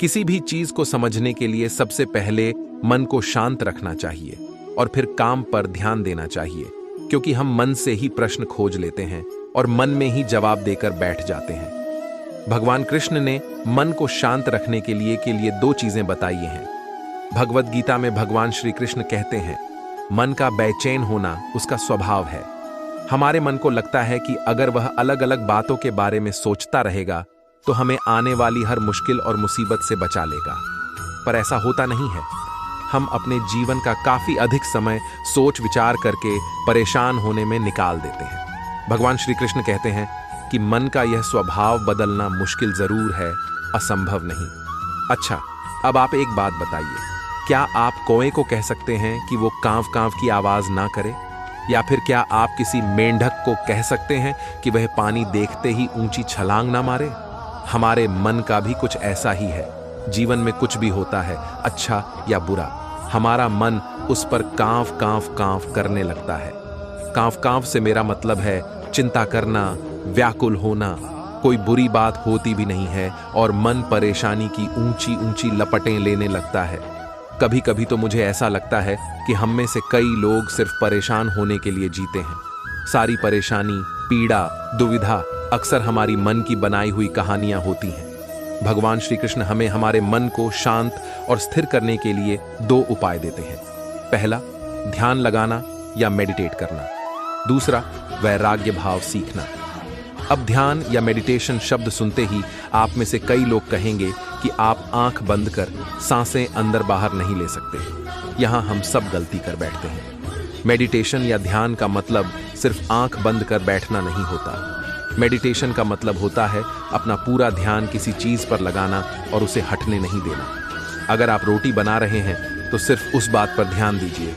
किसी भी चीज को समझने के लिए सबसे पहले मन को शांत रखना चाहिए और फिर काम पर ध्यान देना चाहिए, क्योंकि हम मन से ही प्रश्न खोज लेते हैं और मन में ही जवाब देकर बैठ जाते हैं। भगवान कृष्ण ने मन को शांत रखने के लिए दो चीजें बताई हैं। भगवद गीता में भगवान श्री कृष्ण कहते हैं, मन का बेचैन होना उसका स्वभाव है। हमारे मन को लगता है कि अगर वह अलग अलग बातों के बारे में सोचता रहेगा तो हमें आने वाली हर मुश्किल और मुसीबत से बचा लेगा, पर ऐसा होता नहीं है। हम अपने जीवन का काफी अधिक समय सोच विचार करके परेशान होने में निकाल देते हैं। भगवान श्री कृष्ण कहते हैं कि मन का यह स्वभाव बदलना मुश्किल जरूर है, असंभव नहीं। अच्छा, अब आप एक बात बताइए, क्या आप कौए को कह सकते हैं कि वो कांव कांव की आवाज ना करे? या फिर क्या आप किसी मेंढक को कह सकते हैं कि वह पानी देखते ही ऊंची छलांग ना मारे? हमारे मन का भी कुछ ऐसा ही है। जीवन में कुछ भी होता है, अच्छा या बुरा, हमारा मन उस पर कांव कांव कांव करने लगता है। कांव कांव से मेरा मतलब है चिंता करना, व्याकुल होना। कोई बुरी बात होती भी नहीं है और मन परेशानी की ऊंची ऊंची लपटें लेने लगता है। कभी कभी तो मुझे ऐसा लगता है कि हम में से कई लोग सिर्फ परेशान होने के लिए जीते हैं। सारी परेशानी, पीड़ा, दुविधा अक्सर हमारी मन की बनाई हुई कहानियां होती हैं। भगवान श्री कृष्ण हमें हमारे मन को शांत और स्थिर करने के लिए दो उपाय देते हैं। पहला, ध्यान लगाना या मेडिटेट करना। दूसरा, वैराग्य भाव सीखना। अब ध्यान या मेडिटेशन शब्द सुनते ही आप में से कई लोग कहेंगे कि आप आंख बंद कर सांसें अंदर बाहर नहीं ले सकते। यहां हम सब गलती कर बैठते हैं। मेडिटेशन या ध्यान का मतलब सिर्फ आंख बंद कर बैठना नहीं होता। मेडिटेशन का मतलब होता है अपना पूरा ध्यान किसी चीज पर लगाना और उसे हटने नहीं देना। अगर आप रोटी बना रहे हैं तो सिर्फ उस बात पर ध्यान दीजिए।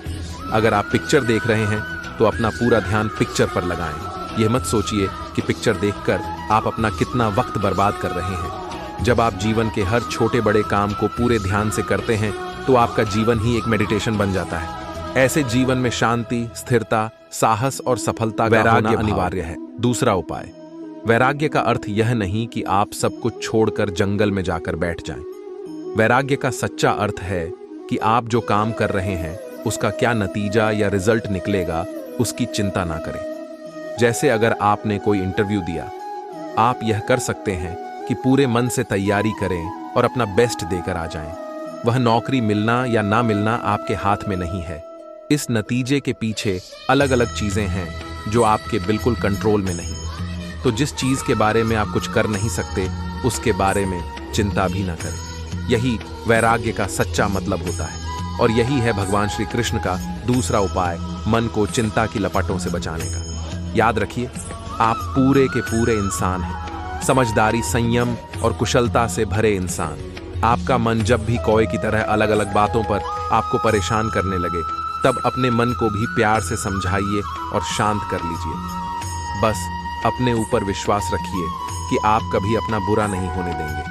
अगर आप पिक्चर देख रहे हैं तो अपना पूरा ध्यान पिक्चर पर लगाएं। यह मत सोचिए कि पिक्चर देखकर आप अपना कितना वक्त बर्बाद कर रहे हैं। जब आप जीवन के हर छोटे बड़े काम को पूरे ध्यान से करते हैं तो आपका जीवन ही एक मेडिटेशन बन जाता है। ऐसे जीवन में शांति, स्थिरता, साहस और सफलता का होना अनिवार्य है। दूसरा उपाय, वैराग्य का अर्थ यह नहीं कि आप सब कुछ छोड़कर जंगल में जाकर बैठ जाएं। वैराग्य का सच्चा अर्थ है कि आप जो काम कर रहे हैं उसका क्या नतीजा या रिजल्ट निकलेगा उसकी चिंता ना करें। जैसे अगर आपने कोई इंटरव्यू दिया, आप यह कर सकते हैं कि पूरे मन से तैयारी करें और अपना बेस्ट देकर आ जाएं। वह नौकरी मिलना या ना मिलना आपके हाथ में नहीं है। इस नतीजे के पीछे अलग अलग चीजें हैं जो आपके बिल्कुल कंट्रोल में नहीं। तो जिस चीज के बारे में आप कुछ कर नहीं सकते उसके बारे में चिंता भी ना करें। यही वैराग्य का सच्चा मतलब होता है और यही है भगवान श्री कृष्ण का दूसरा उपाय, मन को चिंता की लपटों से बचाने का। याद रखिए, आप पूरे के पूरे इंसान हैं, समझदारी, संयम और कुशलता से भरे इंसान। आपका मन जब भी कौए की तरह अलग अलग बातों पर आपको परेशान करने लगे, तब अपने मन को भी प्यार से समझाइए और शांत कर लीजिए। बस अपने ऊपर विश्वास रखिए कि आप कभी अपना बुरा नहीं होने देंगे।